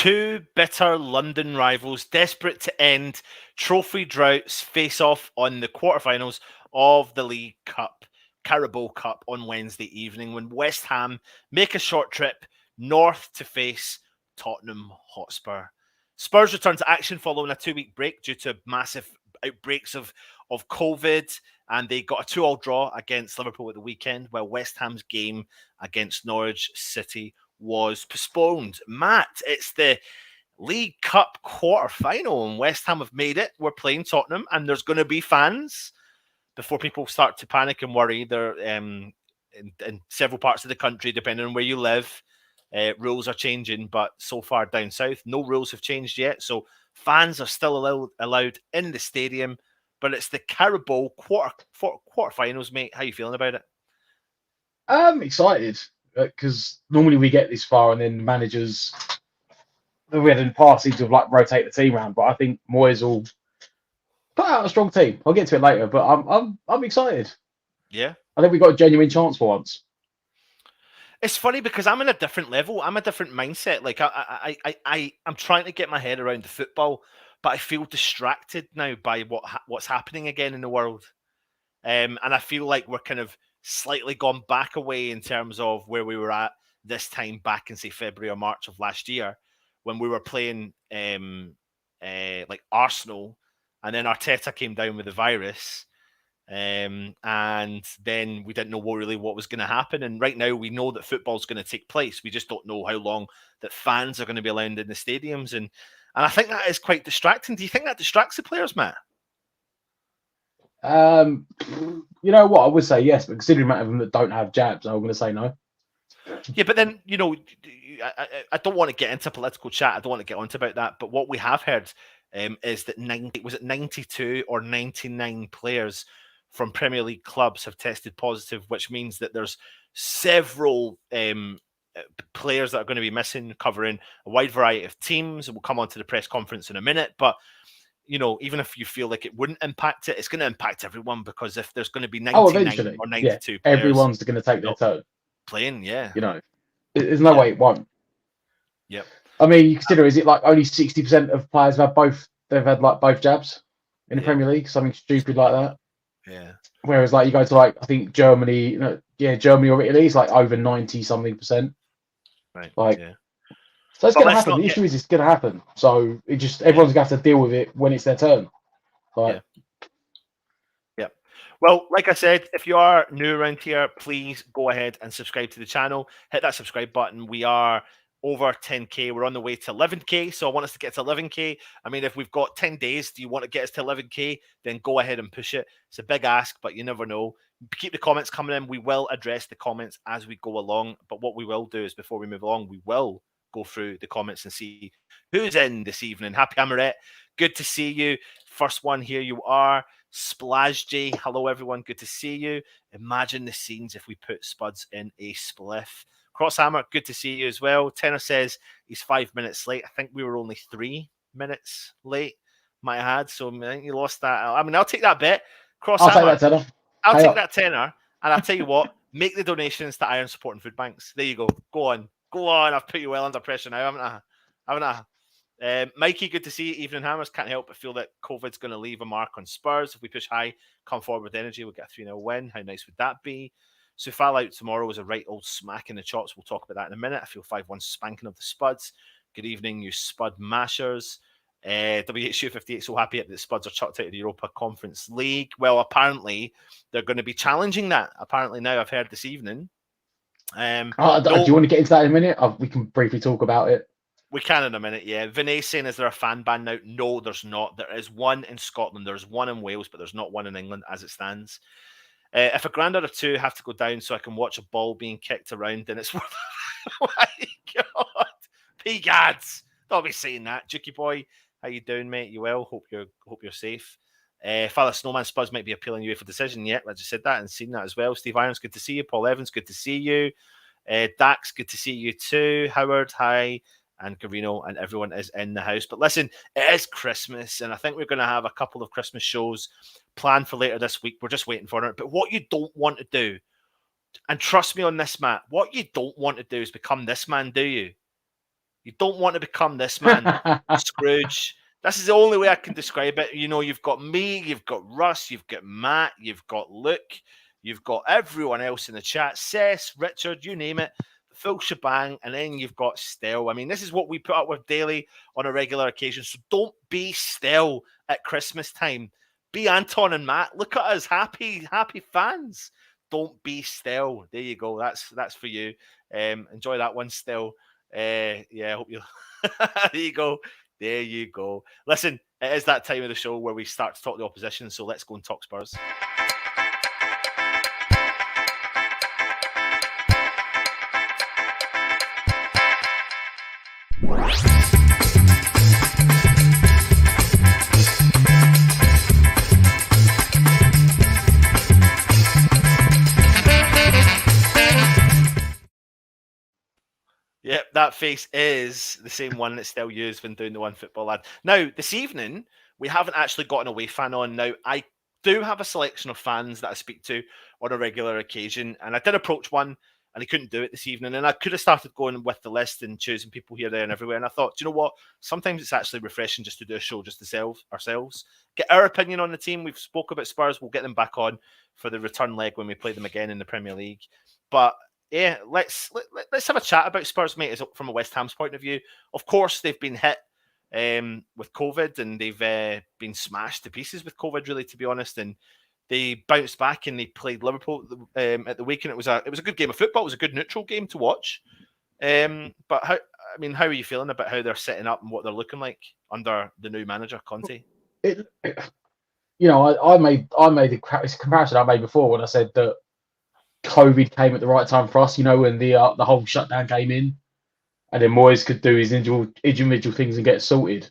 Two bitter London rivals desperate to end trophy droughts face off on the quarterfinals of the League Cup, Carabao Cup, on Wednesday evening when West Ham make a short trip north to face Tottenham Hotspur. Spurs return to action following a 2-week break due to massive outbreaks of COVID, and they got a 2-2 draw against Liverpool at the weekend, while West Ham's game against Norwich City was postponed. Matt, it's the League Cup quarter-final, and West Ham have made it. We're playing Tottenham, and there's going to be fans before people start to panic and worry. They're in several parts of the country, depending on where you live. Rules are changing, but so far down south, no rules have changed yet. So fans are still allowed in the stadium, but it's the Carabao quarterfinals, mate. How are you feeling about it? I'm excited because normally we get this far and then managers that we had in the past seem to have rotate the team around. But I think Moyes will put out a strong team. I'll get to it later, but I'm excited. Yeah, I think we got a genuine chance for once. It's funny because I'm in a different level. I'm a different mindset. Like I'm trying to get my head around the football, but I feel distracted now by what's happening again in the world. And I feel like we're kind of slightly gone back away in terms of where we were at this time back in, say, February or March of last year when we were playing like Arsenal, and then Arteta came down with the virus. And then we didn't know what was going to happen. And right now we know that football's going to take place. We just don't know how long that fans are going to be allowed in the stadiums. And I think that is quite distracting. Do you think that distracts the players, Matt? You know what? I would say yes, but considering the amount of them that don't have jabs, I'm going to say no. Yeah, but then, I don't want to get into political chat. I don't want to get onto about that. But what we have heard is that 92 or 99 players from Premier League clubs have tested positive, which means that there's several players that are going to be missing, covering a wide variety of teams. And we'll come on to the press conference in a minute. But, even if you feel like it wouldn't impact it, it's going to impact everyone, because if there's going to be 99 or 92 players, everyone's going to take their turn. Playing, yeah. There's no way it won't. Yep. I mean, you consider, is it like only 60% of players have they've had both jabs in the Premier League? Something stupid like that. Yeah. Whereas you go to I think Germany, Germany or Italy is over 90-something%. Right. So it's going to happen. The issue is it's going to happen. So everyone's going to have to deal with it when it's their turn. Yeah. Well, like I said, if you are new around here, please go ahead and subscribe to the channel. Hit that subscribe button. We are over 10K. We're on the way to 11K. So I want us to get to 11K. I mean, if we've got 10 days, do you want to get us to 11K? Then go ahead and push it. It's a big ask, but you never know. Keep the comments coming in. We will address the comments as we go along. But what we will do is, before we move along, we will go through the comments and see who's in this evening. Happy Amaret, good to see you. First one, here you are. Splash J, hello everyone, good to see you. Imagine the scenes if we put Spuds in a spliff. Crosshammer, good to see you as well. Tenor says he's 5 minutes late. I think we were only 3 minutes late, might have had, so I think you lost that. I mean, I'll take that bet. Crosshammer, I'll take that tenor. I'll take that tenor, and I'll tell you what, make the donations to Iron Supporting Food Banks. There you go. Go on. I've put you well under pressure now, haven't I? Mikey, good to see you. Evening Hammers. Can't help but feel that COVID's going to leave a mark on Spurs. If we push high, come forward with energy, we'll get a 3-0 win. How nice would that be? Sufal out tomorrow is a right old smack in the chops. We'll talk about that in a minute. I feel 5-1 spanking of the Spuds. Good evening, you Spud mashers. WHU58 so happy that the Spuds are chucked out of the Europa Conference League. Well, apparently they're going to be challenging that. Apparently now I've heard this evening. Do you want to get into that in a minute? We can briefly talk about it. We can in a minute, yeah. Vinay saying, is there a fan ban now? No, there's not. There is one in Scotland. There's one in Wales, but there's not one in England as it stands. If a granddad or two have to go down so I can watch a ball being kicked around, then it's worth it. Oh my God. P-gads. Don't be saying that. Juki boy, how you doing, mate? You well? Hope you're safe. Father Snowman, Spurs might be appealing you for decision. Yeah, I just said that and seen that as well. Steve Irons, good to see you. Paul Evans, good to see you. Dax, good to see you too. Howard, hi. And Garino and everyone is in the house. But listen, it is Christmas, and I think we're going to have a couple of Christmas shows planned for later this week. We're just waiting for it. But what you don't want to do, and trust me on this, Matt, what you don't want to do is become this man, do you? You don't want to become this man, Scrooge. This is the only way I can describe it. You've got me, you've got Russ, you've got Matt, you've got Luke, you've got everyone else in the chat, Cess, Richard, you name it, the full shebang, and then you've got Still. I mean, this is what we put up with daily on a regular occasion. So don't be Still at Christmas time. Be Anton and Matt. Look at us, happy fans. Don't be Still. There you go. That's for you. Enjoy that one, Still. Yeah, I hope you. There you go. There you go. Listen, it is that time of the show where we start to talk the opposition. So let's go and talk Spurs. Yep, that face is the same one that's still used when doing the One Football Lad. Now, this evening, we haven't actually got an away fan on. Now, I do have a selection of fans that I speak to on a regular occasion, and I did approach one, and he couldn't do it this evening. And I could have started going with the list and choosing people here, there, and everywhere. And I thought, do you know what? Sometimes it's actually refreshing just to do a show just to ourselves, get our opinion on the team. We've spoke about Spurs. We'll get them back on for the return leg when we play them again in the Premier League. But yeah, let's have a chat about Spurs, mate, as from a West Ham's point of view. Of course, they've been hit with COVID, and they've been smashed to pieces with COVID, really, to be honest. And they bounced back and they played Liverpool at the weekend. It was a good game of football. It was a good neutral game to watch. But how are you feeling about how they're setting up and what they're looking like under the new manager, Conte? I made the comparison I made before when I said that COVID came at the right time for us. When the whole shutdown came in, and then Moyes could do his individual things and get sorted.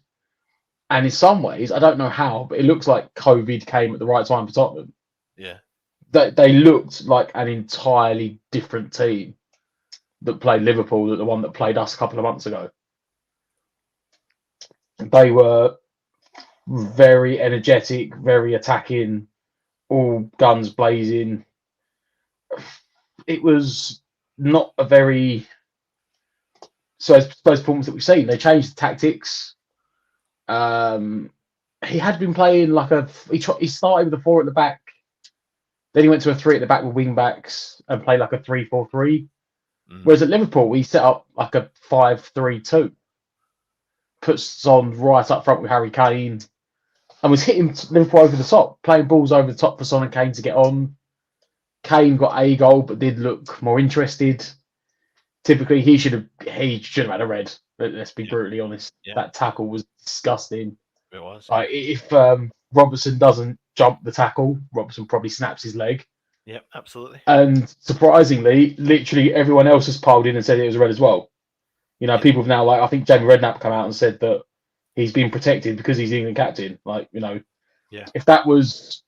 And in some ways, I don't know how, but it looks like COVID came at the right time for Tottenham. Yeah, they looked like an entirely different team that played Liverpool than the one that played us a couple of months ago. They were very energetic, very attacking, all guns blazing. It was not a very Spurs performance that we've seen. They changed the tactics. He had been playing he started with a 4 at the back, then he went to a 3 at the back with wing backs and played like a 3-4-3. Whereas at Liverpool, he set up like a 5-3-2. Puts on right up front with Harry Kane and was hitting Liverpool over the top, playing balls over the top for Son and Kane to get on. Kane got a goal, but did look more interested. Typically, he should have had a red. Let's be brutally honest. Yeah. That tackle was disgusting. It was. If Robertson doesn't jump the tackle, Robertson probably snaps his leg. Yep, absolutely. And surprisingly, literally everyone else has piled in and said it was red as well. People have now, I think Jamie Redknapp come out and said that he's been protected because he's the England captain. If that was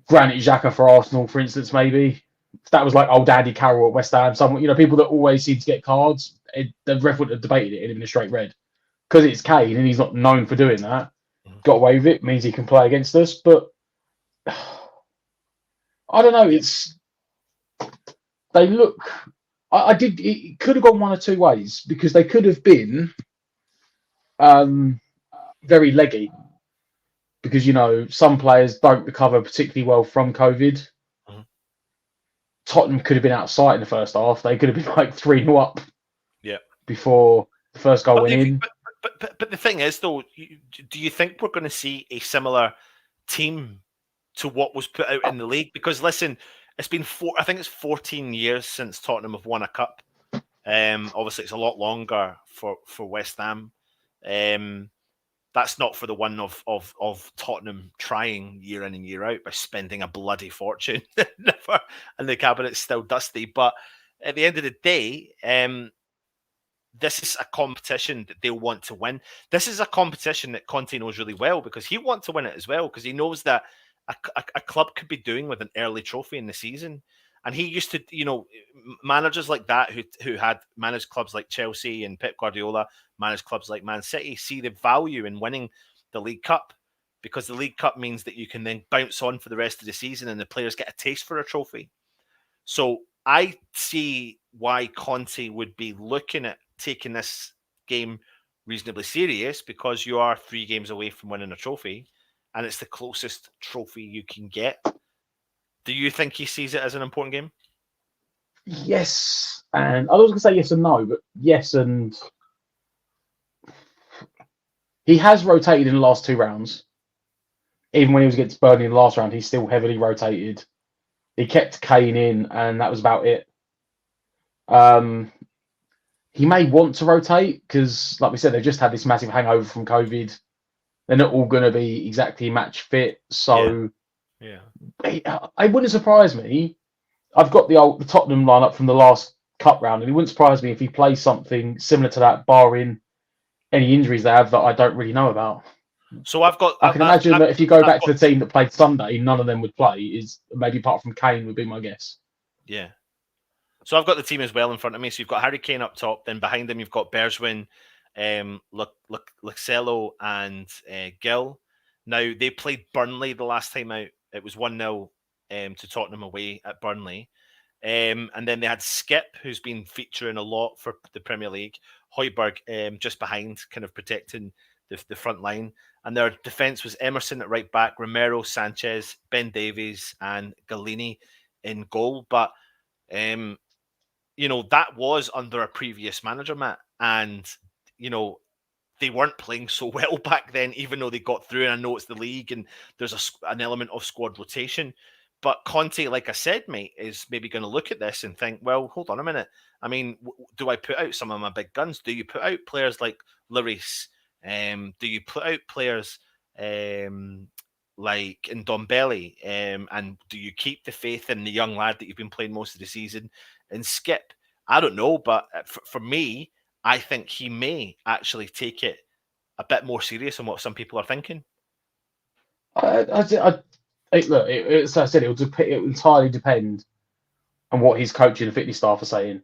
Granit Xhaka for Arsenal, for instance, maybe. If that was like old Andy Carroll at West Ham, someone, people that always seem to get cards, the ref would have debated it and been a straight red. Because it's Kane and he's not known for doing that. Got away with it, means he can play against us. But I don't know. They look. It could have gone one or two ways because they could have been very leggy. Because some players don't recover particularly well from COVID. Tottenham could have been outside in the first half. They could have been like 3-0 up. Yeah. Before the first goal went in. But the thing is, though, do you think we're going to see a similar team to what was put out in the league? Because listen, it's been 14 years since Tottenham have won a cup. Obviously, it's a lot longer for West Ham. That's not for the one of Tottenham trying year in and year out by spending a bloody fortune. And the cabinet's still dusty. But at the end of the day, this is a competition that they'll want to win. This is a competition that Conte knows really well because he wants to win it as well because he knows that a club could be doing with an early trophy in the season. And he used to, managers like that who had managed clubs like Chelsea and Pep Guardiola, managed clubs like Man City, see the value in winning the League Cup because the League Cup means that you can then bounce on for the rest of the season and the players get a taste for a trophy. So I see why Conte would be looking at taking this game reasonably serious because you are 3 games away from winning a trophy, and it's the closest trophy you can get. Do you think he sees it as an important game? Yes, and I was going to say yes and no, but yes, and he has rotated in the last 2 rounds. Even when he was against Burnley in the last round, he still heavily rotated. He kept Kane in, and that was about it. Um, he may want to rotate because, like we said, they've just had this massive hangover from COVID. They're not all going to be exactly match fit, so Yeah. it wouldn't surprise me. I've got the Tottenham lineup from the last cup round, and it wouldn't surprise me if he plays something similar to that, barring any injuries they have that I don't really know about. So I've got. I can imagine that if you go back got, to the team that played Sunday, none of them would play. Is maybe apart from Kane would be my guess. Yeah. So I've got the team as well in front of me. So you've got Harry Kane up top. Then behind him, you've got Bergwijn, Luxello, and Gill. Now, they played Burnley the last time out. It was 1-0 to Tottenham away at Burnley. And then they had Skip, who's been featuring a lot for the Premier League. Højbjerg just behind, kind of protecting the front line. And their defence was Emerson at right back, Romero, Sanchez, Ben Davies, and Galini in goal. But that was under a previous manager, Matt. And, they weren't playing so well back then, even though they got through. And I know it's the league and there's an element of squad rotation. But Conte, like I said, mate, is maybe going to look at this and think, well, hold on a minute. I mean, do I put out some of my big guns? Do you put out players like Lloris? Do you put out players like Ndombele? And do you keep the faith in the young lad that you've been playing most of the season and Skip? I don't know, but for me, I think he may actually take it a bit more serious than what some people are thinking. Look, as I said, it will entirely depend on what his coaching and fitness staff are saying.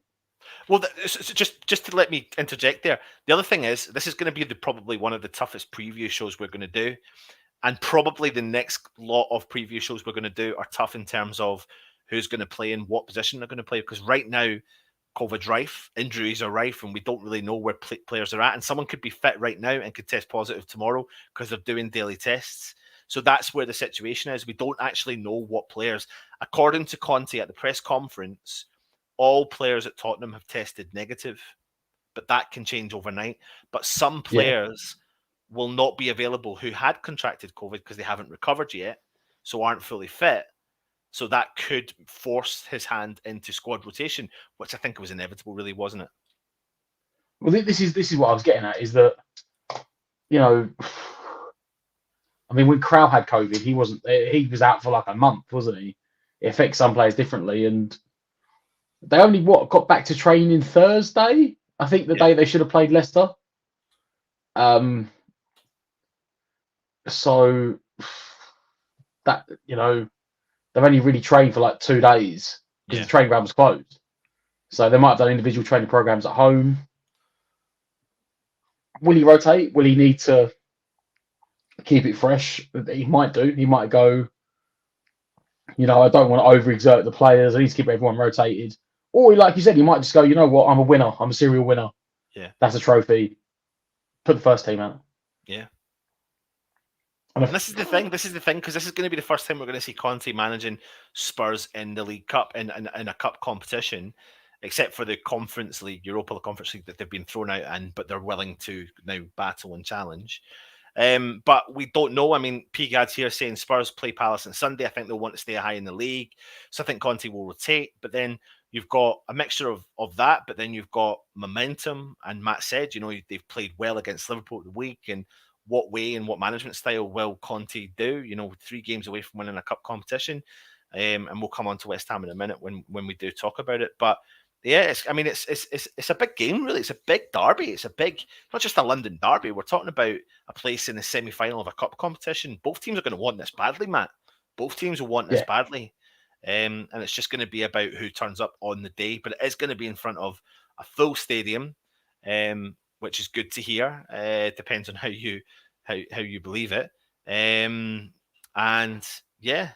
Well, just to let me interject there. The other thing is, this is going to be probably one of the toughest preview shows we're going to do, and probably the next lot of preview shows we're going to do are tough in terms of who's going to play and what position they're going to play. Because right now, COVID's rife, injuries are rife, and we don't really know where players are at. And someone could be fit right now and could test positive tomorrow because they're doing daily tests. So that's where the situation is. We don't actually know what players. According to Conte at the press conference, all players at Tottenham have tested negative, but that can change overnight. But some players will not be available who had contracted COVID because they haven't recovered yet, so aren't fully fit. So that could force his hand into squad rotation, which I think was inevitable, really, wasn't it? Well, this is what I was getting at, is that, I mean, when Krau had COVID, he was out for like a month, wasn't he? It affects some players differently, and they only got back to training Thursday. I think the day they should have played Leicester. So that they've only really trained for like 2 days because the training ground was closed. So they might have done individual training programs at home. Will he rotate? Will he need to keep it fresh? He might do. He might go, I don't want to overexert the players. I need to keep everyone rotated. Or, like you said, he might just go, you know what? I'm a winner. I'm a serial winner. Yeah. That's a trophy. Put the first team out. Yeah. And this is the thing, because this is going to be the first time we're going to see Conte managing Spurs in the League Cup, in a cup competition, except for the Conference League, Europa Conference League, that they've been thrown out in, but they're willing to now battle and challenge. But we don't know. I mean, Pigad's here saying Spurs play Palace on Sunday. I think they'll want to stay high in the league. So I think Conte will rotate. But then you've got a mixture of that, but then you've got momentum. And Matt said, they've played well against Liverpool the week. And what way and what management style will Conte do? 3 games away from winning a cup competition. And we'll come on to West Ham in a minute when we do talk about it. But yeah, it's a big game, really. It's a big derby. It's not just a London derby. We're talking about a place in the semi-final of a cup competition. Both teams are going to want this badly, Matt. Both teams will want this badly. And it's just going to be about who turns up on the day. But it is going to be in front of a full stadium, which is good to hear. It depends on how you believe it. And yeah,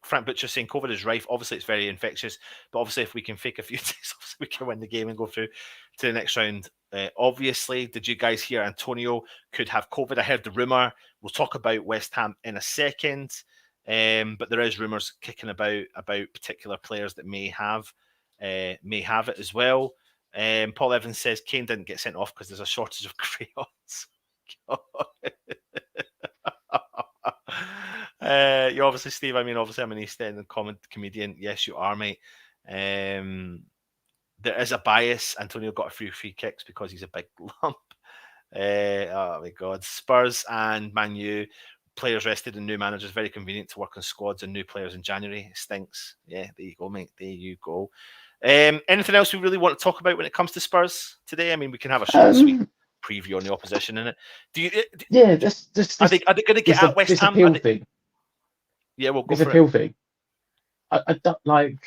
Frank Butcher saying COVID is rife. Obviously, it's very infectious, but obviously, if we can fake a few days, we can win the game and go through to the next round Obviously, did you guys hear Antonio could have COVID? I heard the rumour. We'll talk about West Ham in a second. But there is rumours kicking about particular players that may have it as well. Paul Evans says Kane didn't get sent off because there's a shortage of crayons. You obviously, Steve. I mean, obviously, I'm an East End comedian. Yes, you are, mate. There is a bias. Antonio got a few free kicks because he's a big lump. Oh my God. Spurs and Man U, players rested and new managers. Very convenient to work on squads and new players in January. It stinks. Yeah, there you go, mate. There you go. Anything else we really want to talk about when it comes to Spurs today? I mean, we can have a short and sweet preview on the opposition in it. Are they going to get at West Ham? Appeal thing. Yeah, we'll go this for appeal it. thing. I don't like.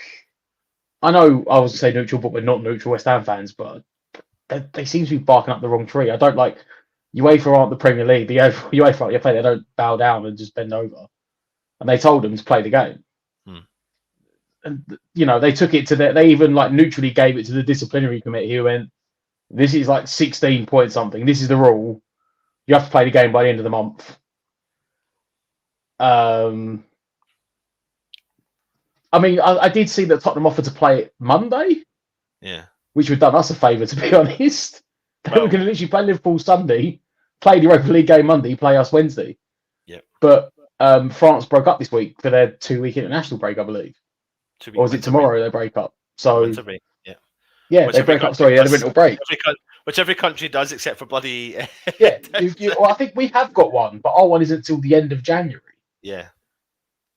I know I was say neutral, but we're not neutral West Ham fans. But they seem to be barking up the wrong tree. I don't like UEFA aren't the Premier League. The UEFA aren't they don't bow down and just bend over. And they told them to play the game. And they took it to they even like neutrally gave it to the disciplinary committee who went, this is like 16 point something. This is the rule. You have to play the game by the end of the month. I mean, I did see that Tottenham offered to play it Monday. Yeah. Which would have done us a favour, to be honest. They were going to literally play Liverpool Sunday, play the Europa League game Monday, play us Wednesday. Yeah. But France broke up this week for their 2-week international break, I believe. Or is it tomorrow they break up? So winter break, yeah. Yeah, they break up. Sorry, the winter break. Which every country does, except for bloody. Yeah, well, I think we have got one, but our one isn't until the end of January. Yeah.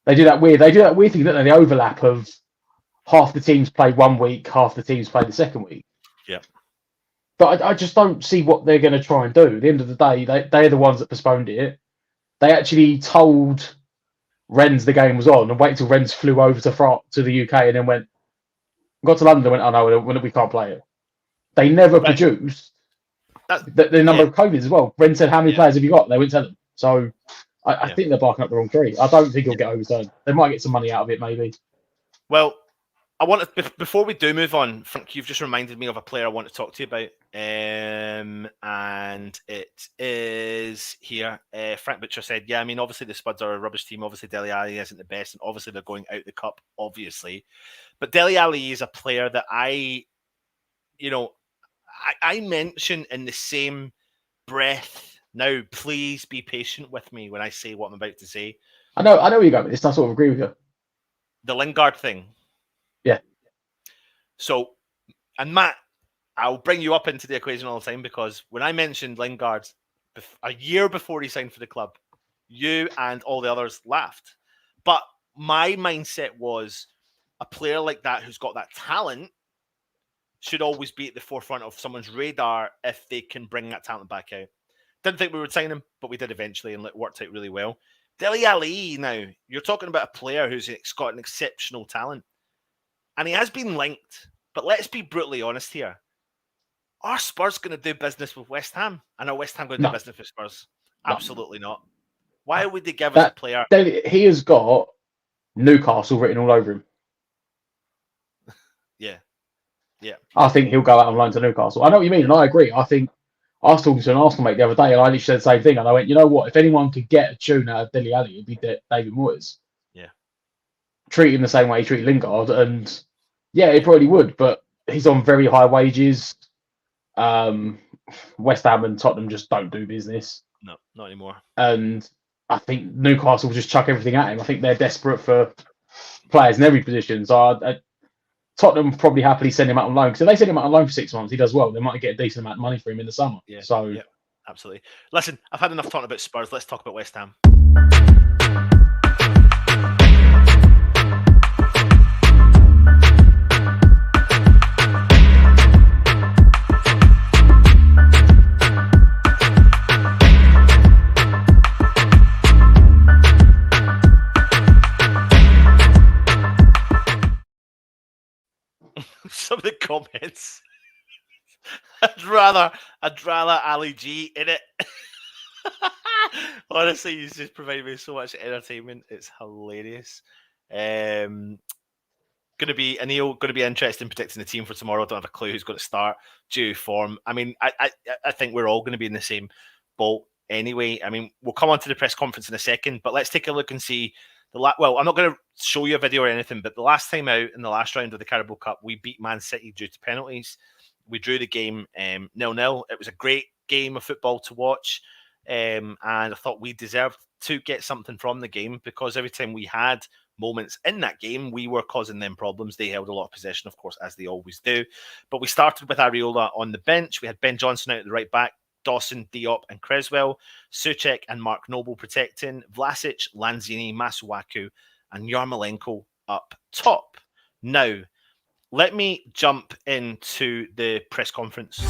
They do that weird thing, don't they? The overlap of half the teams play 1 week, half the teams play the second week. Yeah. But I just don't see what they're going to try and do. At the end of the day, they're the ones that postponed it. They actually told Rennes the game was on and wait till Rennes flew over to the UK and then got to London and went, oh no, we can't play it. They never produced the number of COVIDs as well. Rennes said, how many players have you got? They wouldn't tell them. So I think they're barking up the wrong tree. I don't think it'll get overturned. They might get some money out of it, maybe. Well, I want to, before we do move on, Frank, you've just reminded me of a player I want to talk to you about. And it is here. Frank Butcher said, yeah, I mean, obviously the Spuds are a rubbish team. Obviously Dele Alli isn't the best. And obviously they're going out the cup, obviously. But Dele Alli is a player that I mention in the same breath. Now, please be patient with me when I say what I'm about to say. I know where you're going with this. I sort of agree with you. The Lingard thing. Yeah. So, and Matt, I'll bring you up into the equation all the time because when I mentioned Lingard a year before he signed for the club, you and all the others laughed. But my mindset was a player like that who's got that talent should always be at the forefront of someone's radar if they can bring that talent back out. Didn't think we would sign him, but we did eventually, and it worked out really well. Dele Alli, now, you're talking about a player who's got an exceptional talent. And he has been linked. But let's be brutally honest here. Are Spurs going to do business with West Ham? And are West Ham going to do business with Spurs? Absolutely not. Why would they give us a player? He has got Newcastle written all over him. Yeah. Yeah. I think he'll go out on loan to Newcastle. I know what you mean, and I agree. I think I was talking to an Arsenal mate the other day, and I literally said the same thing. And I went, you know what? If anyone could get a tune out of Dele Alli, it'd be David Moyes. Yeah. Treat him the same way he treated Lingard, and yeah, it probably would. But he's on very high wages. West Ham and Tottenham just don't do business. No, not anymore. And I think Newcastle will just chuck everything at him. I think they're desperate for players in every position. So Tottenham probably happily send him out on loan because if they send him out on loan for 6 months, he does well. They might get a decent amount of money for him in the summer. Yeah. So yeah, absolutely. Listen, I've had enough talking about Spurs. Let's talk about West Ham. Some of the comments. I'd rather Ali G in it. Honestly, he's just provided me so much entertainment. It's hilarious. Good going to be interested in predicting the team for tomorrow. I don't have a clue who's going to start due form. I mean, I think we're all going to be in the same boat anyway. I mean, we'll come on to the press conference in a second, but let's take a look and see well, I'm not going to show you a video or anything, but the last time out in the last round of the Carabao Cup, we beat Man City due to penalties. We drew the game 0-0. It was a great game of football to watch, and I thought we deserved to get something from the game because every time we had moments in that game, we were causing them problems. They held a lot of possession, of course, as they always do. But we started with Areola on the bench. We had Ben Johnson out at the right back, Dawson, Diop and Creswell, Souček and Mark Noble protecting, Vlasic, Lanzini, Masuaku and Yarmolenko up top. Now, let me jump into the press conference.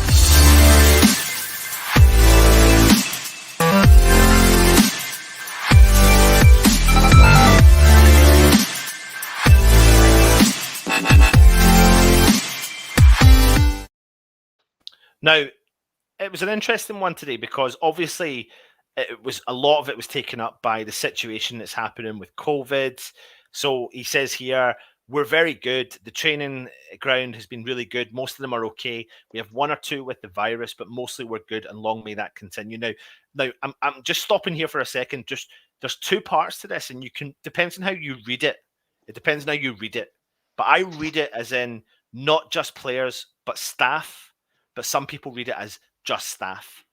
Now, it was an interesting one today because obviously a lot of it was taken up by the situation that's happening with COVID. So he says here, we're very good. The training ground has been really good. Most of them are okay. We have one or two with the virus, but mostly we're good, and long may that continue. Now I'm just stopping here for a second. Just there's two parts to this, and depends on how you read it. It depends on how you read it. But I read it as in not just players, but staff. But some people read it as just staff.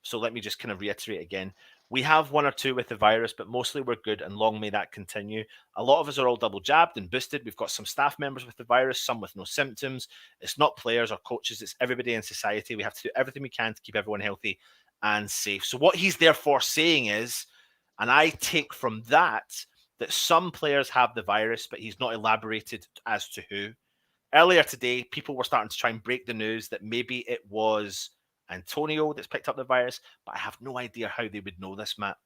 So let me just kind of reiterate again. We have one or two with the virus, but mostly we're good, and long may that continue. A lot of us are all double jabbed and boosted. We've got some staff members with the virus, some with no symptoms. It's not players or coaches, it's everybody in society. We have to do everything we can to keep everyone healthy and safe. So what he's therefore saying is, and I take from that some players have the virus, but he's not elaborated as to who. Earlier today, people were starting to try and break the news that maybe it was Antonio that's picked up the virus, but I have no idea how they would know this, Matt.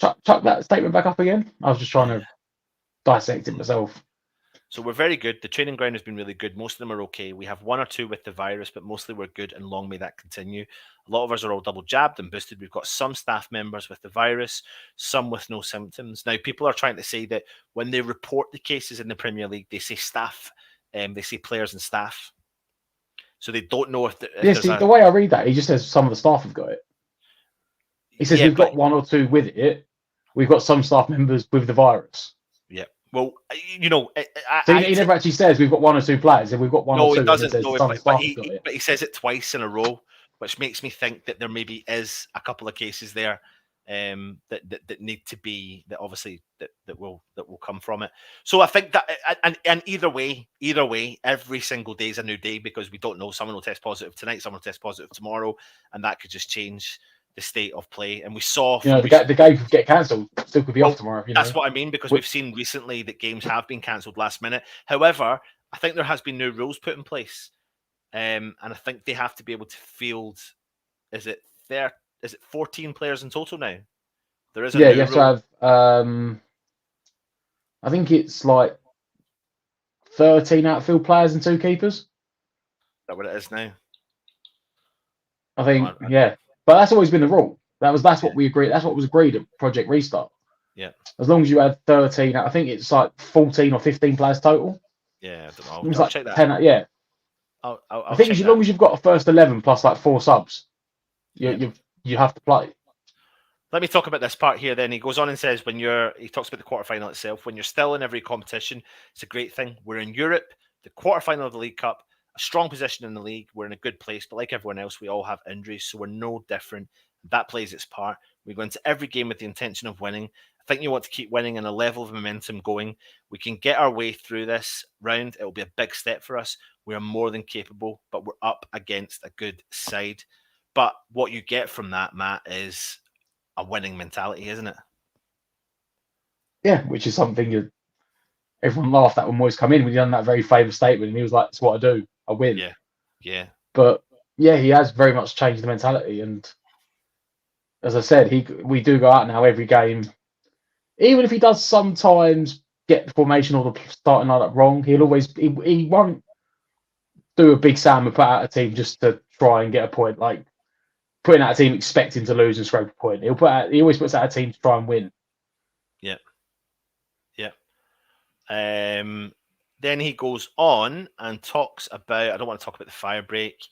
Chuck that statement back up again. I was just trying to dissect it myself. So we're very good. The training ground has been really good. Most of them are okay. We have one or two with the virus, but mostly we're good, and long may that continue. A lot of us are all double jabbed and boosted. We've got some staff members with the virus, some with no symptoms. Now, people are trying to say that when they report the cases in the Premier League, they say staff, they say players and staff. So they don't know if the way I read that, he just says some of the staff have got it. He says we've got one or two with it. We've got some staff members with the virus. Yeah. Well, he never actually says we've got one or two players. If we've got one or two, he doesn't. But he says it twice in a row, which makes me think that there maybe is a couple of cases there that need to be that will come from it. So I think that and either way, every single day is a new day because we don't know. Someone will test positive tonight, someone will test positive tomorrow, and that could just change the state of play. And we saw the game could get cancelled. Still could be off tomorrow. That's what I mean, because we've seen recently that games have been cancelled last minute. However, I think there has been new rules put in place, and I think they have to be able to field. Is it 14 players in total now? There is a you have to have. I think it's like 13 outfield players and 2 keepers. Is that what it is now? I think, yeah. But that's always been the rule. That's what we agreed. That's what was agreed at Project Restart. Yeah. As long as you had 13, I think it's like 14 or 15 players total. Yeah, I don't know. I'll check that. 10, yeah. I think as long as you've got a first 11 plus like 4 subs, you have to play. Let me talk about this part here then. He goes on and says he talks about the quarterfinal itself. When you're still in every competition, it's a great thing. We're in Europe, the quarterfinal of the League Cup, a strong position in the league. We're in a good place, but like everyone else, we all have injuries, so we're no different. That plays its part. We go into every game with the intention of winning. I think you want to keep winning and a level of momentum going. We can get our way through this round. It will be a big step for us. We are more than capable, but we're up against a good side. But what you get from that, Matt, is a winning mentality, isn't it? Yeah, which is something everyone laughed at when Moyes come in when he done that very famous statement, and he was like, "It's what I do. I win." Yeah. But yeah, he has very much changed the mentality, and as I said, we do go out now every game, even if he does sometimes get the formation or the starting lineup wrong. He won't do a big Sam and put out a team just to try and get a point, like putting out a team expecting to lose and scrape a point. He always puts out a team to try and win. Yeah. Then he goes on and talks about. I don't want to talk about the fire break.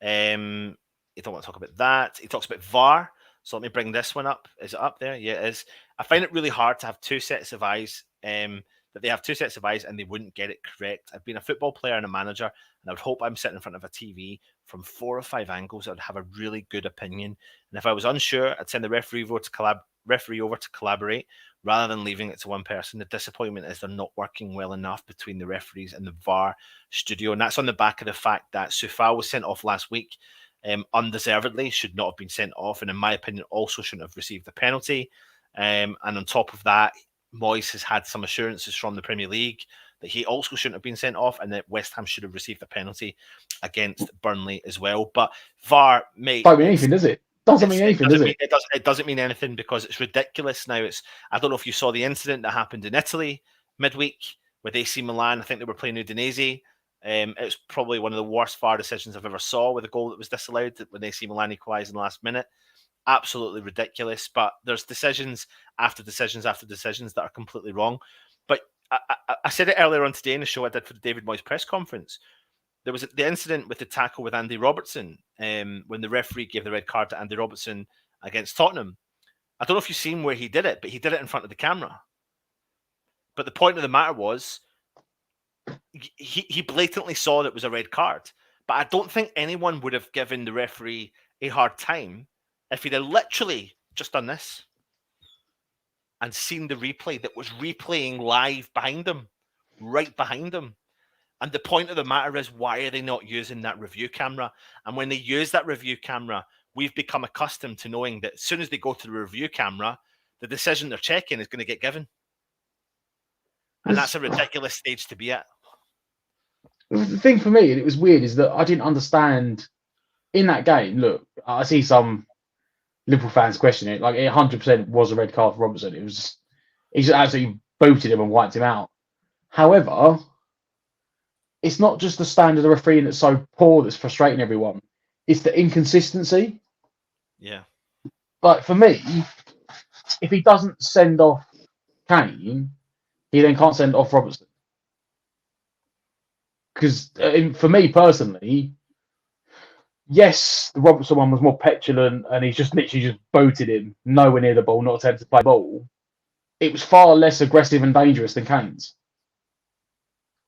You don't want to talk about that. He talks about VAR. So let me bring this one up. Is it up there? Yeah, it is. I find it really hard to have two sets of eyes. That they have two sets of eyes and they wouldn't get it correct. I've been a football player and a manager, and I would hope I'm sitting in front of a TV from 4 or 5 angles. I would have a really good opinion. And if I was unsure, I'd send the referee over to collaborate rather than leaving it to one person. The disappointment is they're not working well enough between the referees and the VAR studio. And that's on the back of the fact that Soufal was sent off last week undeservedly, should not have been sent off, and in my opinion, also shouldn't have received the penalty. And on top of that, Moyes has had some assurances from the Premier League that he also shouldn't have been sent off and that West Ham should have received a penalty against Burnley as well. But VAR, mate, don't mean anything, does it? Doesn't mean anything, does it? It doesn't mean anything because it's ridiculous now. I don't know if you saw the incident that happened in Italy midweek with AC Milan. I think they were playing Udinese. It's probably one of the worst VAR decisions I've ever saw, with a goal that was disallowed when AC Milan equalised in the last minute. Absolutely ridiculous. But there's decisions after decisions after decisions that are completely wrong. But I said it earlier on today in the show I did for the David Moyes press conference. There was the incident with the tackle with Andy Robertson when the referee gave the red card to Andy Robertson against Tottenham. I don't know if you've seen where he did it, but he did it in front of the camera. But the point of the matter was, he blatantly saw that it was a red card. But I don't think anyone would have given the referee a hard time if he'd have literally just done this and seen the replay that was replaying live behind him, right behind him. And the point of the matter is, why are they not using that review camera? And when they use that review camera, we've become accustomed to knowing that as soon as they go to the review camera, the decision they're checking is going to get given. And that's a ridiculous stage to be at. The thing for me, and it was weird, is that I didn't understand in that game. Look, I see some Liverpool fans question it. Like, it 100% was a red card for Robertson. He just absolutely booted him and wiped him out. However, it's not just the standard of refereeing that's so poor that's frustrating everyone. It's the inconsistency. Yeah. Like, for me, if he doesn't send off Kane, he then can't send off Robertson. Because for me personally, yes, the Robertson one was more petulant and he's just literally just boated him, nowhere near the ball, not attempted to play the ball. It was far less aggressive and dangerous than Kane's.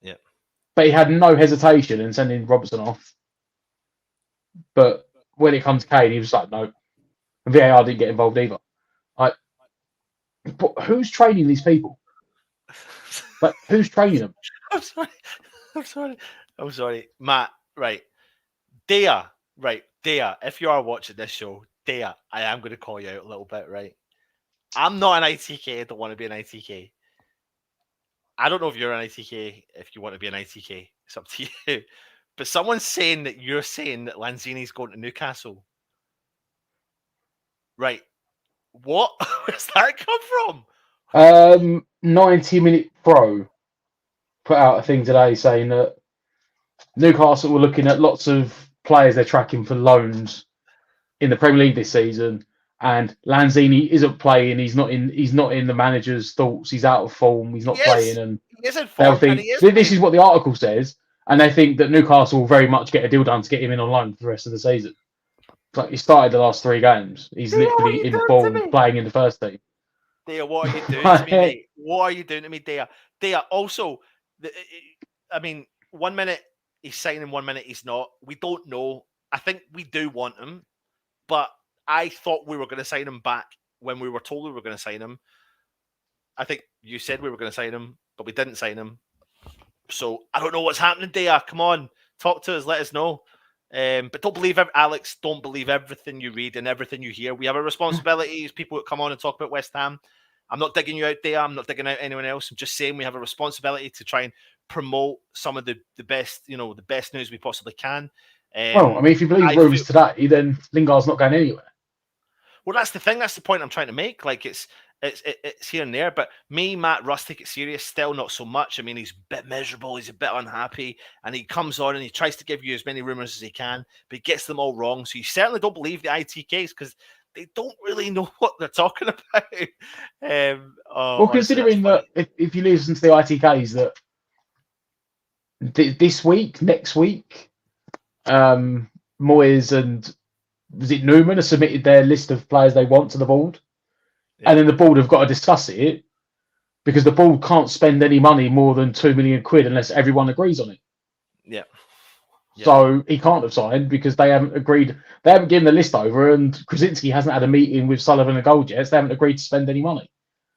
Yeah. But he had no hesitation in sending Robertson off. But when it comes to Kane, he was like, no. And VAR didn't get involved either. But who's training these people? Like, who's training them? I'm sorry. Matt, right. Dea, if you are watching this show, Dea, I am going to call you out a little bit, right? I'm not an ITK. I don't want to be an ITK. I don't know if you're an ITK, if you want to be an ITK. It's up to you. But someone's saying that you're saying that Lanzini's going to Newcastle. Right. What? Where's that come from? 90-minute Pro put out a thing today saying that Newcastle were looking at lots of players they're tracking for loans in the Premier League this season, and Lanzini isn't playing. He's not in the manager's thoughts. He's out of form. He's not playing, and they'll think this is what the article says, and they think that Newcastle will very much get a deal done to get him in on loan for the rest of the season. Like, he started the last 3 games. He's literally in form, playing in the first team. Dea, what are you doing to me, mate? What are you doing to me, Dea? Dea, also, I mean, 1 minute he's signing, 1 minute he's not. We don't know. I think we do want him, but I thought we were going to sign him back when we were told we were going to sign him. I think you said we were going to sign him, but we didn't sign him. So I don't know what's happening, Dea. Come on, talk to us, let us know. But don't believe Alex. Don't believe everything you read and everything you hear. We have a responsibility as people that come on and talk about West Ham. I'm not digging you out there. I'm not digging out anyone else. I'm just saying we have a responsibility to try and promote some of the best, the best news we possibly can. Well, I mean, if you believe rumours today, then Lingard's not going anywhere. Well, that's the thing. That's the point I'm trying to make. Like, it's here and there. But me, Matt, Russ, take it serious. Still not so much. I mean, he's a bit miserable. He's a bit unhappy. And he comes on and he tries to give you as many rumours as he can, but he gets them all wrong. So you certainly don't believe the ITKs because they don't really know what they're talking about. Well, considering that if you listen to the ITKs, that this week, next week, Moyes and was it Newman have submitted their list of players they want to the board, and then the board have got to discuss it because the board can't spend any money more than £2 million unless everyone agrees on it. Yeah. So he can't have signed because they haven't agreed. They haven't given the list over, and Krasinski hasn't had a meeting with Sullivan and Gold yet. So they haven't agreed to spend any money.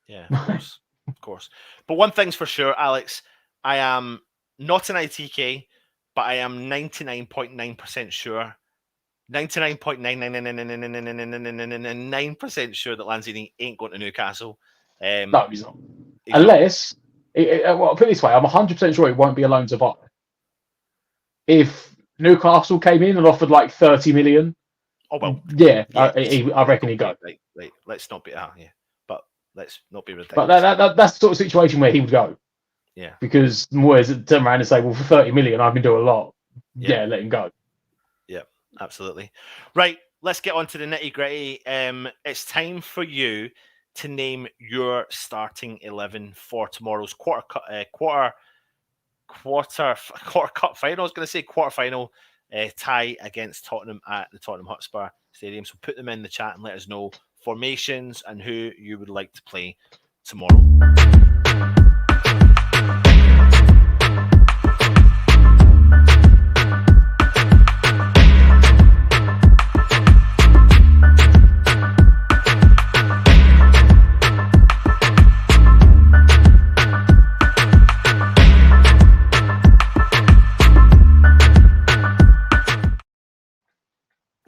Yeah, of course. But one thing's for sure, Alex, I am not an ITK, but I am 99.9% sure, 99.999999999% sure that Lanzini ain't going to Newcastle. No, he's not. He's Unless, well, put it this way, I'm 100% sure it won't be a loan to buy. If Newcastle came in and offered like 30 million, oh well, yeah, I reckon he'd go. Right, let's not be but let's not be But ridiculous. that's the sort of situation where he would go. Yeah, because Moyes would turn around and say, "Well, for 30 million, I can do a lot." Yeah, let him go. Yeah, absolutely. Right, let's get on to the nitty gritty. It's time for you to name your starting 11 for tomorrow's quarter cup final. I was going to say quarter final tie against Tottenham at the Tottenham Hotspur Stadium. So put them in the chat and let us know formations and who you would like to play tomorrow.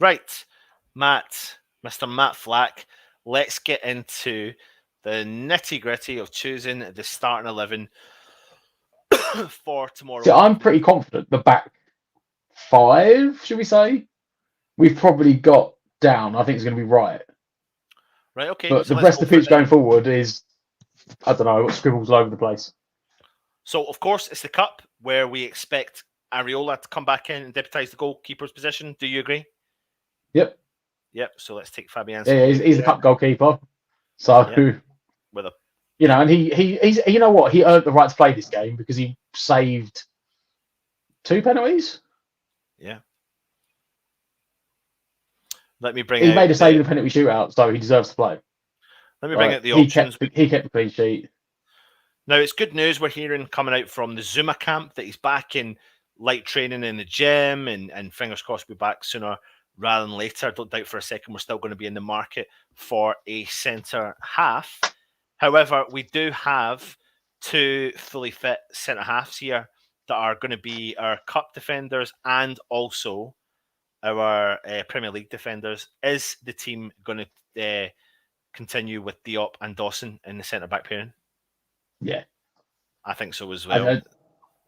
Right, Mr. Matt Flack, let's get into the nitty gritty of choosing the starting 11 for tomorrow. See, I'm pretty confident the back five, should we say, we've probably got down. I think it's going to be right. Right, okay. But so the rest of the pitch going forward is, I don't know, scribbles all over the place. So, of course, it's the Cup where we expect Areola to come back in and deputise the goalkeeper's position. Do you agree? Yep. So let's take Fabian. Yeah, he's a Cup goalkeeper. So, with a, and he's you know what? He earned the right to play this game because he saved 2 penalties. Yeah. Let me bring. He made a save in the penalty shootout, so he deserves to play. Let me bring out the options. He kept the clean sheet. Now, it's good news we're hearing coming out from the Zuma camp that he's back in light training in the gym and fingers crossed we'll be back sooner rather than later. Don't doubt for a second we're still going to be in the market for a centre half. However, we do have 2 fully fit centre halves here that are going to be our Cup defenders and also our Premier League defenders. Is the team going to continue with Diop and Dawson in the centre back pairing? Yeah, I think so as well.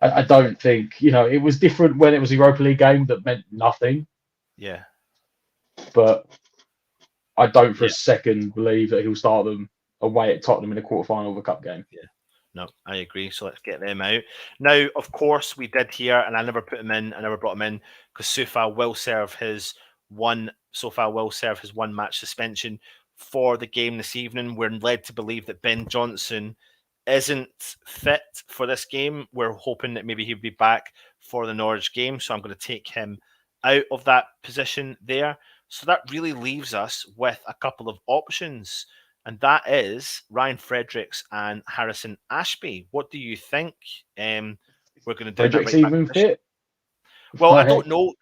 I don't think, it was different when it was a Europa League game that meant nothing. Yeah. But I don't for a second believe that he'll start them away at Tottenham in a quarterfinal of a cup game. Yeah. No, I agree. So let's get them out. Now, of course, we did hear, and I never put him in, I never brought him in, because Sofa will serve his one match suspension for the game this evening. We're led to believe that Ben Johnson isn't fit for this game. We're hoping that maybe he'll be back for the Norwich game. So I'm going to take him out of that position there. So that really leaves us with a couple of options. And that is Ryan Fredericks and Harrison Ashby. What do you think we're going to do? Fredericks even fit? Well, I don't know.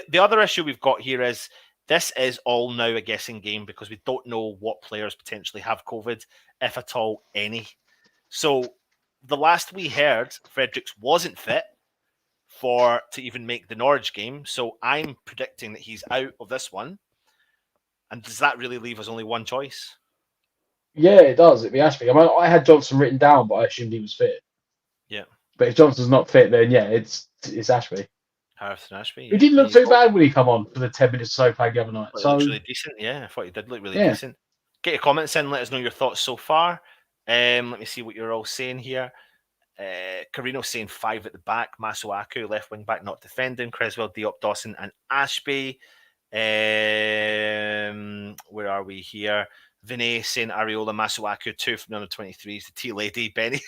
The other issue we've got here is this is all now a guessing game because we don't know what players potentially have COVID, if at all any. So the last we heard, Fredericks wasn't fit to even make the Norwich game. So I'm predicting that he's out of this one. And does that really leave us only one choice? Yeah, it does. It'd be Ashby. I mean, I had Johnson written down, but I assumed he was fit. Yeah. But if Johnson's not fit, then yeah, it's Ashby. Harrison Ashby. He didn't look too bad when he come on for the 10 minutes or so played the other night. So looks really decent. Yeah, I thought he did look really decent. Get your comments in. Let us know your thoughts so far. Let me see what you're all saying here. Carino saying 5 at the back. Masuaku, left wing back, not defending. Creswell, Diop, Dawson, and Ashby. Where are we here? Vinay saying Areola, Masuaku, 2 from the under 23s. The tea lady, Benny.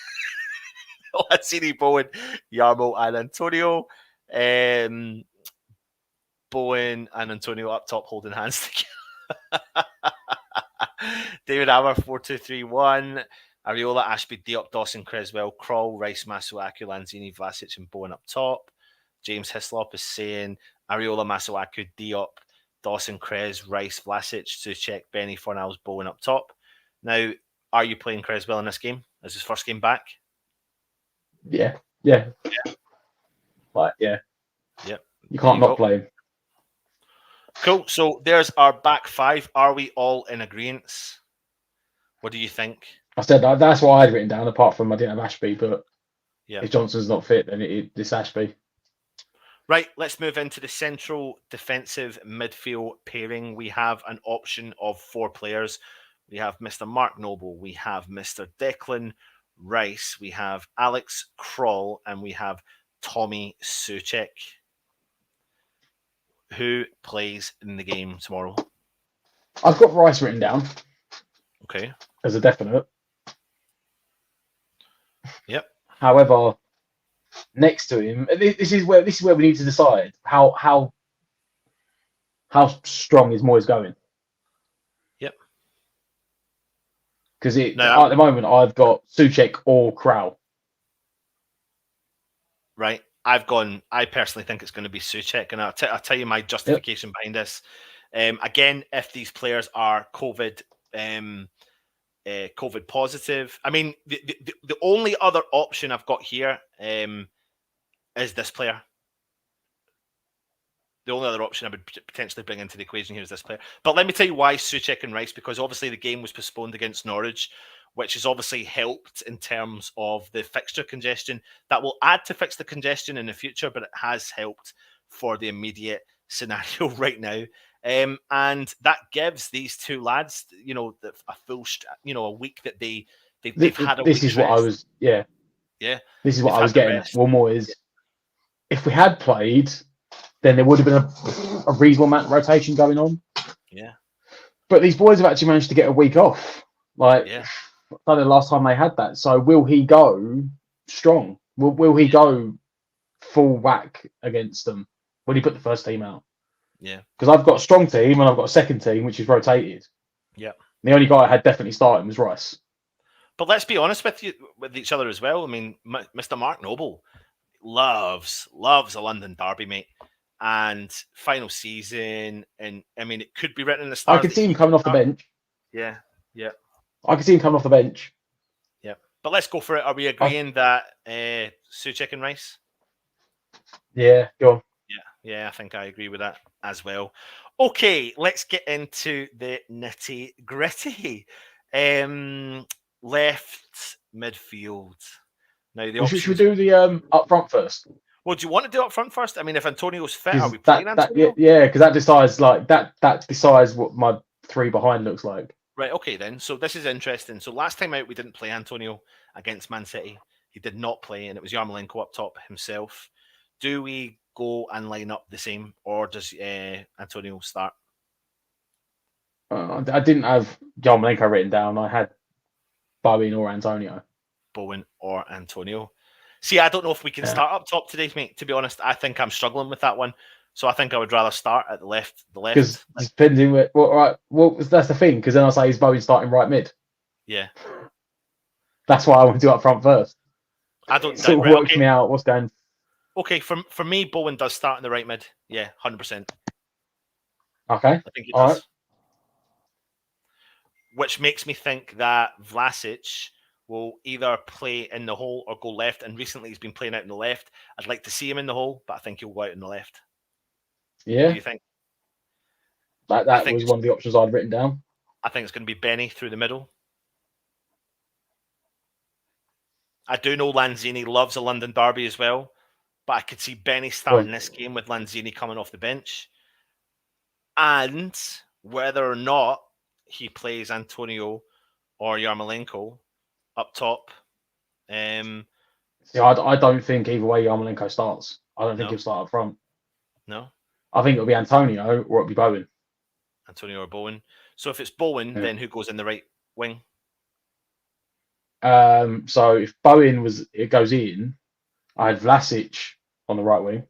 Lanzini, Bowen, Yarmo, and Antonio. Bowen and Antonio up top holding hands together. David Hammer, 4-2-3-1. Areola, Ashby, Diop, Dawson, Creswell, Kroll, Rice, Masuaku, Lanzini, Vlasic, and Bowen up top. James Hislop is saying Areola, Masuaku, Diop, Dawson, Cres, Rice, Vlasic, Suchek, Benny, Fornals, Bowen up top. Now, are you playing Creswell in this game as his first game back? Yeah. Like, yeah. Yep. You can't not play him. Cool. So there's our back five. Are we all in agreement? What do you think? I said that's what I had written down, apart from I didn't have Ashby, but Yeah. if Johnson's not fit, then it's Ashby. Right, let's move into the central defensive midfield pairing. We have an option of 4 players. We have Mr. Mark Noble, we have Mr. Declan Rice, we have Alex Kroll, and we have Tommy Suchek. Who plays in the game tomorrow? I've got Rice written down. Okay. As a definite. Yep. However, next to him, this is where we need to decide how strong is Moyes going. Yep. Because at the moment I've got Suchek or Krau. Right. I personally think it's going to be Suchek, and I'll tell you my justification behind this. Again, if these players are COVID positive, I mean, the only other option I've got here is this player. The only other option I would potentially bring into the equation here is this player. But let me tell you why Suchek and Rice, because obviously the game was postponed against Norwich, which has obviously helped in terms of the fixture congestion. That will add to fixture congestion in the future, but it has helped for the immediate scenario right now. And that gives these two lads, a full, a week that they've had a week's This is what rest. I was, yeah. This is what I was getting at. Well, Moyes, if we had played, then there would have been a reasonable amount of rotation going on. Yeah. But these boys have actually managed to get a week off. Like, I the last time they had that. So will he go strong? Will he go full whack against them when he put the first team out? Yeah. Because I've got a strong team and I've got a second team which is rotated. Yeah. The only guy I had definitely starting was Rice. But let's be honest with each other as well. I mean, Mr. Mark Noble loves a London derby, mate. And final season, and I mean, it could be written in the stars. I could see him coming off the bench. Yeah. I could see him coming off the bench. Yeah. But let's go for it. Are we agreeing that Suchek and Rice? Yeah, go on. Yeah, I think I agree with that as well. Okay, let's get into the nitty gritty. Left midfield. Now the options. Should we do the up front first? Well, do you want to do up front first? I mean, if Antonio's fit, are we playing Antonio? Yeah, because that decides that decides what my 3 behind looks like. Right. Okay, then. So this is interesting. So last time out, we didn't play Antonio against Man City. He did not play, and it was Yarmolenko up top himself. Do we go and line up the same, or does Antonio start? I didn't have Yarmolenko written down. I had Bowen or Antonio. Bowen or Antonio. See, I don't know if we can start up top today, mate. To be honest, I think I'm struggling with that one. So I think I would rather start at the left. Because depending, that's the thing. Because then I'll say is Bowen starting right mid. Yeah. That's why I want to do up front first. I don't. Sort of works me out what's going. Okay, for me, Bowen does start in the right mid. Yeah, 100%. Okay. I think he does. Right. Which makes me think that Vlasic will either play in the hole or go left. And recently he's been playing out in the left. I'd like to see him in the hole, but I think he'll go out in the left. Yeah. What do you think? That was one of the options I'd written down. I think it's going to be Benny through the middle. I do know Lanzini loves a London derby as well, but I could see Benny starting this game with Lanzini coming off the bench. And whether or not he plays Antonio or Yarmolenko up top. See, I don't think either way Yarmolenko starts. I don't think he'll start up front. No? I think it'll be Antonio or it'll be Bowen. Antonio or Bowen. So if it's Bowen, then who goes in the right wing? So if Bowen goes in, I had Vlasic on the right wing.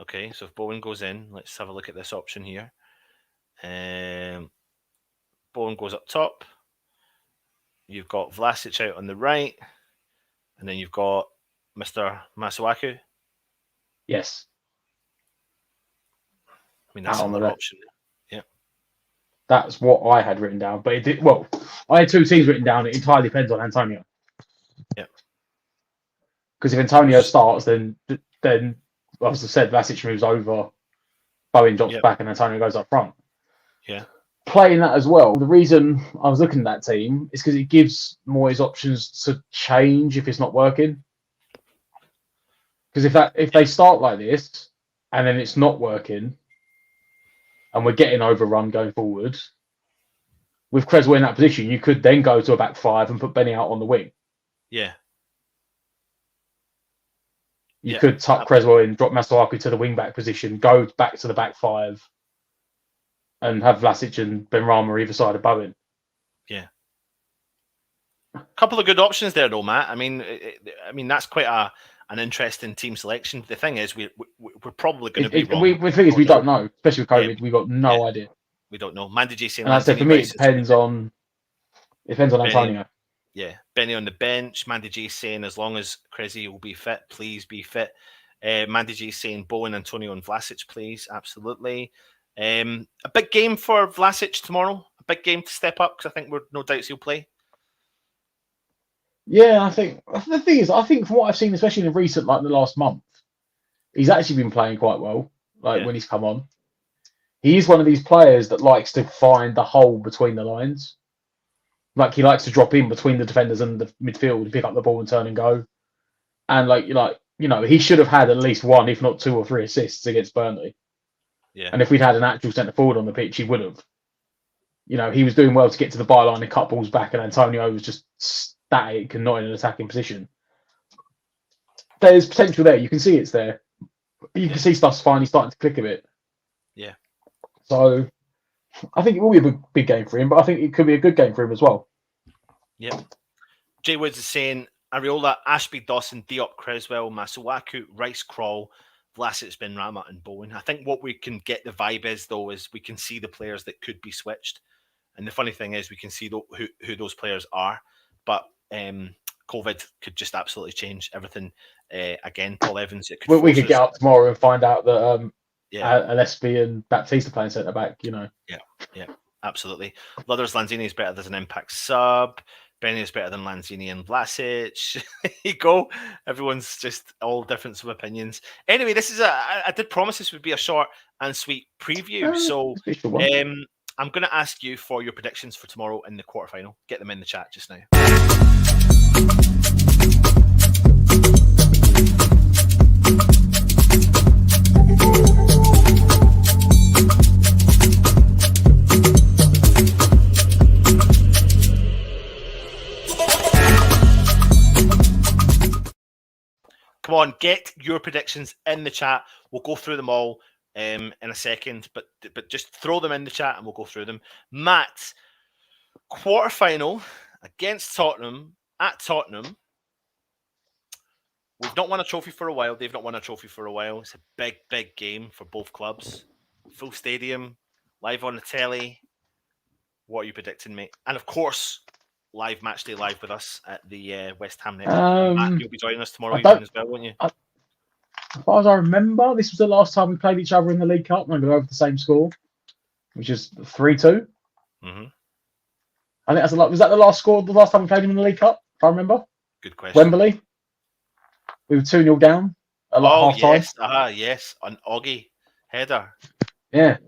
Okay, so if Bowen goes in, let's have a look at this option here. Bowen goes up top. You've got Vlasic out on the right, and then you've got Mr. Masuaku. Yes. I mean, that's another option. Yeah. That's what I had written down. But it did well. I had two teams written down. It entirely depends on Antonio. Yeah. Because if Antonio starts, then as I said, Vlasic moves over, Bowen drops back, and Antonio goes up front. Yeah. Playing that as well, the reason I was looking at that team is because it gives Moyes options to change if it's not working. Because if they start like this and then it's not working, and we're getting overrun going forward, with Creswell in that position, you could then go to a back five and put Benny out on the wing. Yeah. You could tuck Creswell in, drop Masuaku to the wing back position, go back to the back five, and have Vlasic and Benrahma either side of Bowen. Yeah. A couple of good options there, though, Matt. I mean, that's quite an interesting team selection. The thing is, we're probably going to be wrong. The thing is, we don't know, especially with COVID. We've got no idea. We don't know. Mandajay saying, and I said for me, it depends on Antonio. Yeah, Benny on the bench. Mandajay saying, as long as Cressy will be fit, please be fit. Mandajay saying, Bowen, Antonio, and Vlasic, please, absolutely. A big game for Vlasic tomorrow. A big game to step up because I think we're no doubts he'll play. Yeah, I think the thing is, I think from what I've seen, especially in the recent, like the last month, he's actually been playing quite well. When he's come on, he is one of these players that likes to find the hole between the lines. Like he likes to drop in between the defenders and the midfield and pick up the ball and turn and go. And he should have had at least one, if not 2 or 3 assists against Burnley. Yeah. And if we'd had an actual centre forward on the pitch, he would have. He was doing well to get to the byline and cut balls back, and Antonio was just static and not in an attacking position. There's potential there. You can see it's there. You can see stuff's finally starting to click a bit. Yeah. So I think it will be a big game for him, but I think it could be a good game for him as well. Yep. Jay Woods is saying Areola, Ashby, Dawson, Diop, Creswell, Masuaku, Rice, Krall, Vlasic, Benrahma, and Bowen. I think what we can get the vibe is, though, is we can see the players that could be switched. And the funny thing is we can see who those players are. But COVID could just absolutely change everything. Again, Paul Evans. We could get up tomorrow and find out that Gillespie and Baptiste are playing centre back. Yeah, absolutely. Luthers Lanzini is better than an impact sub. Benny is better than Lanzini and Vlasic. There you go. Everyone's just all different opinions. Anyway, I did promise this would be a short and sweet preview. So I'm going to ask you for your predictions for tomorrow in the quarterfinal. Get them in the chat just now. Come on, get your predictions in the chat. We'll go through them all in a second, but just throw them in the chat and we'll go through them. Matt, quarterfinal against Tottenham at Tottenham. We've not won a trophy for a while. They've not won a trophy for a while. It's a big, big game for both clubs. Full stadium, live on the telly. What are you predicting, mate? And of course, live Matchday live with us at the West Ham Network. Matt, you'll be joining us tomorrow evening as well, won't you? As far as I remember, this was the last time we played each other in the League Cup. And we go over the same score, which is 3-2. Mm-hmm. I think was that the last score? The last time we played him in the League Cup, if I remember. Good question. Wembley. We were 2-0 down at half time. Yes, an Oggy header. Yeah.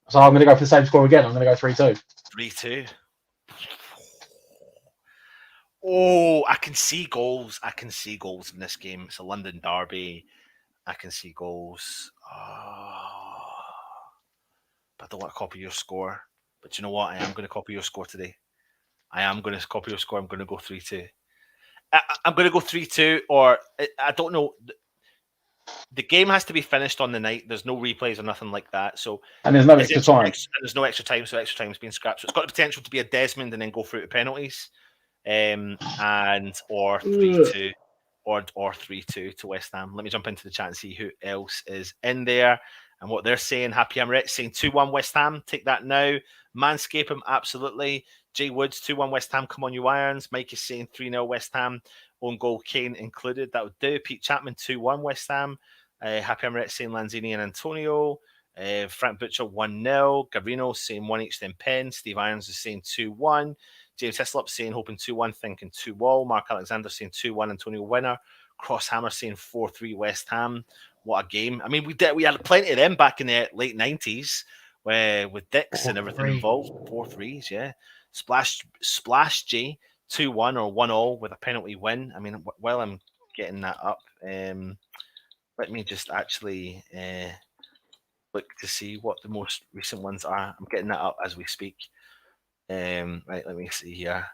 So I'm going to go for the same score again. I'm going to go 3-2. 3-2. Oh, I can see goals. I can see goals in this game. It's a London derby. I can see goals. Oh. But I don't want to copy your score. But you know what? I am going to copy your score today. I am going to copy your score. I'm going to go 3-2. I'm going to go 3-2, or I don't know. The game has to be finished on the night. There's no replays or nothing like that. So and there's no extra time. There's no extra time, so extra time's been scrapped. So it's got the potential to be a Desmond and then go through to penalties. and or 3-2. Or 3-2 to West Ham. Let me jump into the chat and see who else is in there and what they're saying. Happy Emirates saying 2-1 West Ham. Take that now. Manscape him, absolutely. Jay Woods, 2-1 West Ham. Come on, you irons. Mike is saying 3-0 West Ham. Own goal, Kane included. That would do. Pete Chapman, 2-1 West Ham. Happy Emirates saying Lanzini and Antonio. Frank Butcher, 1-0. Gavrino saying 1-each, then Penn. Steve Irons is saying 2-1. James Hislop saying hoping 2-1, thinking 2-all. Mark Alexander saying 2-1, Antonio winner. Crosshammer saying 4-3 West Ham. What a game. I mean, we had plenty of them back in the late 90s with Dix and everything involved. 4-3s, yeah. Splash J, 2-1 or 1-all with a penalty win. I mean, while I'm getting that up, let me just actually look to see what the most recent ones are. I'm getting that up as we speak. Right, let me see here.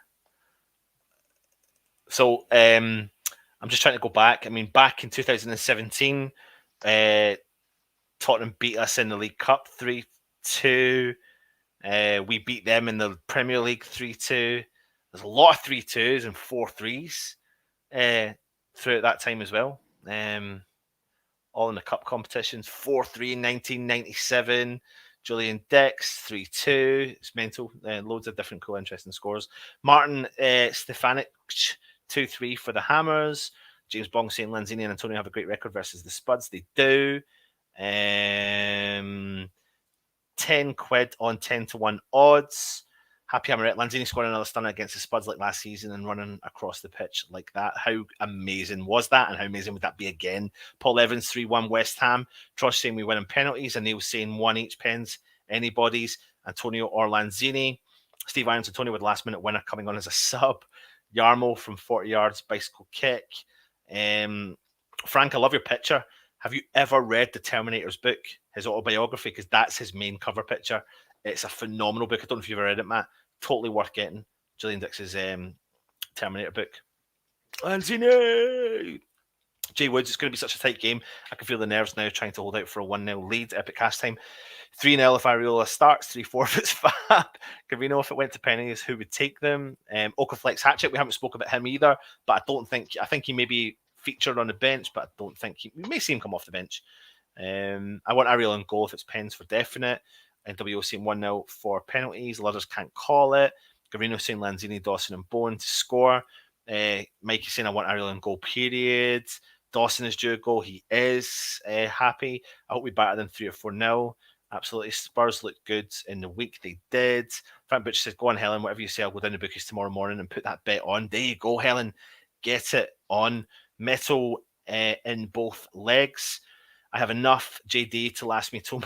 So I'm just trying to go back. I mean, back in 2017, Tottenham beat us in the League Cup 3-2. We beat them in the Premier League 3-2. There's a lot of 3-2s and 4-3s throughout that time as well. All in the cup competitions. 4-3 in 1997. Julian Dix, 3-2. It's mental. Loads of different cool, interesting scores. Martin Stefanic, 2-3 for the Hammers. James Bong saying Lanzini and Antonio have a great record versus the Spuds. They do. 10 quid on 10-1 odds. Happy Amaret. Lanzini scoring another stunner against the Spuds like last season and running across the pitch like that. How amazing was that? And how amazing would that be again? Paul Evans, 3-1 West Ham. Trosh saying we win in penalties. And Neil saying 1 each, Pens. Anybody's. Antonio or Lanzini. Steve Irons, Antonio with last minute winner coming on as a sub. Yarmo from 40 yards, bicycle kick. Frank, I love your picture. Have you ever read the Terminator's book, his autobiography? Because that's his main cover picture. It's a phenomenal book. I don't know if you've ever read it, Matt. Totally worth getting. Julian Dix's Terminator book. Lanzini! Jay Woods, it's going to be such a tight game. I can feel the nerves now trying to hold out for a 1-0 lead. Epic half time. 3-0 if Areola starts. 3-4 if it's Fab. Gavino, if it went to pennies, who would take them? Okaflex Hatchet, we haven't spoken about him either, but I think he may be featured on the bench, but I don't think we may see him come off the bench. I want Areola in goal if it's pens for definite. NWO saying 1-0 for penalties. Ludders can't call it. Gavino saying Lanzini, Dawson, and Bowen to score. Mikey saying I want Areola in goal, period. Dawson is due a goal. He is happy. I hope we better than 3 or 4-0. Absolutely. Spurs looked good in the week. They did. Frank Butch says, go on, Helen. Whatever you say, I'll go down the bookies tomorrow morning and put that bet on. There you go, Helen. Get it on. Metal in both legs. I have enough JD to last me too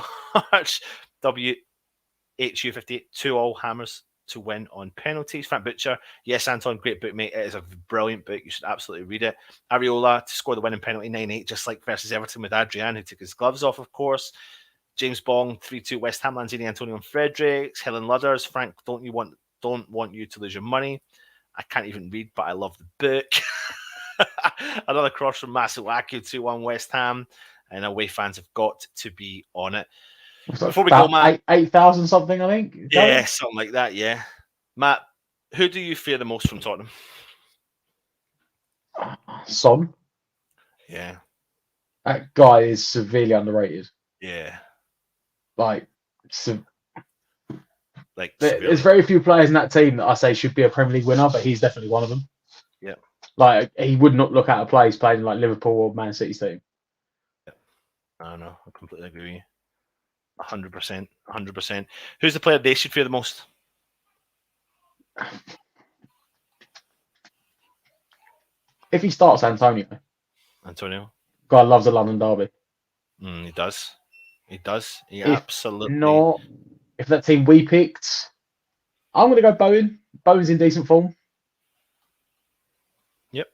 much. WHU58, 2-all Hammers to win on penalties. Frank Butcher, yes, Anton, great book, mate. It is a brilliant book. You should absolutely read it. Areola to score the winning penalty, 9-8, just like versus Everton with Adrian, who took his gloves off, of course. James Bong, 3-2 West Ham, Lanzini, Antonio, and Fredericks. Helen Ludders, Frank, don't want you to lose your money. I can't even read, but I love the book. Another cross from Masuaku, 2-1 West Ham. And away fans have got to be on it. Before we go, Matt, 8,000 something, I think. Yeah, something like that. Yeah, Matt, who do you fear the most from Tottenham? Son. Yeah, that guy is severely underrated. Yeah, there's very few players in that team that I say should be a Premier League winner, but he's definitely one of them. Yeah, he would not look out of place playing like Liverpool or Man City's team. Yeah. I know, I completely agree with you. 100%, 100%. Who's the player they should fear the most? If he starts, Antonio. Guy loves a London derby. He does. He if absolutely. Not if that team we picked, I'm going to go Bowen. Bowen's in decent form. Yep.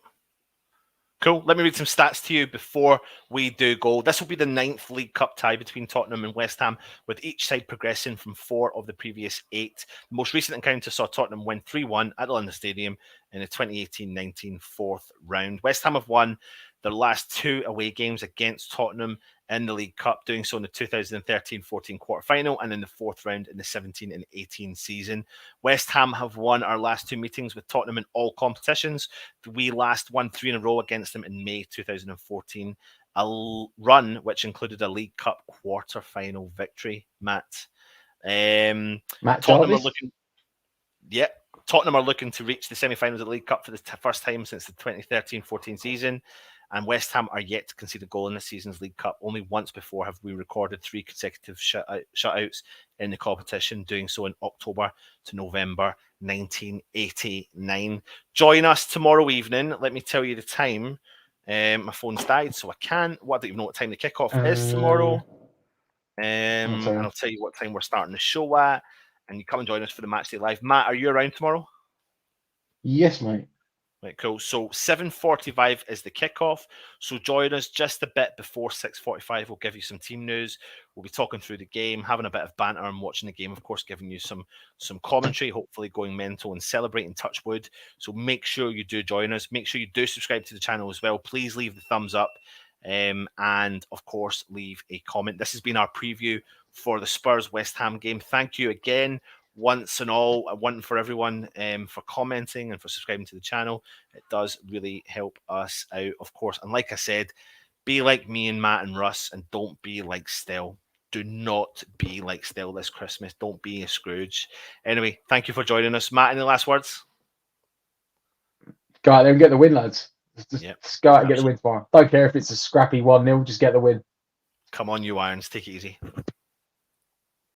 Cool. Let me read some stats to you before we do go. This will be the 9th League Cup tie between Tottenham and West Ham, with each side progressing from 4 of the previous 8. The most recent encounter saw Tottenham win 3-1 at the London Stadium in the 2018-19 4th round. West Ham have won their last 2 away games against Tottenham in the League Cup, doing so in the 2013-14 quarter-final and in the fourth round in the 17 and 18 season. West Ham have won our last 2 meetings with Tottenham in all competitions. We last won 3 in a row against them in May 2014, a run which included a League Cup quarter-final victory, Matt. Matt Tottenham are Jarvis. looking... Yeah, Tottenham are looking to reach the semi-finals of the League Cup for the first time since the 2013-14 season, and West Ham are yet to concede a goal in this season's League Cup. Only once before have we recorded 3 consecutive shutouts in the competition, doing so in October to November 1989. Join us tomorrow evening. Let me tell you the time. My phone's died, so I can't. I don't even know what time the kickoff is tomorrow. And I'll tell you what time we're starting the show at. And you come and join us for the Matchday Live. Matt, are you around tomorrow? Yes, mate. Right, cool. So 7:45 is the kickoff. So join us just a bit before 6:45. We'll give you some team news. We'll be talking through the game, having a bit of banter and watching the game, of course, giving you some commentary, hopefully going mental and celebrating Touchwood. So make sure you do join us. Make sure you do subscribe to the channel as well. Please leave the thumbs up. And of course, leave a comment. This has been our preview for the Spurs West Ham game. Thank you again, once and all, one for everyone, for commenting and for subscribing to the channel. It does really help us out, of course. And like I said, be like me and Matt and Russ, and don't be like Stell. Do not be like Stell this Christmas. Don't be a Scrooge. Anyway, thank you for joining us. Matt, any last words? Go out there and get the win, lads. Just go out and get the Absolutely. win tomorrow. Don't care if it's a scrappy 1-0, just get the win. Come on, you Irons. Take it easy.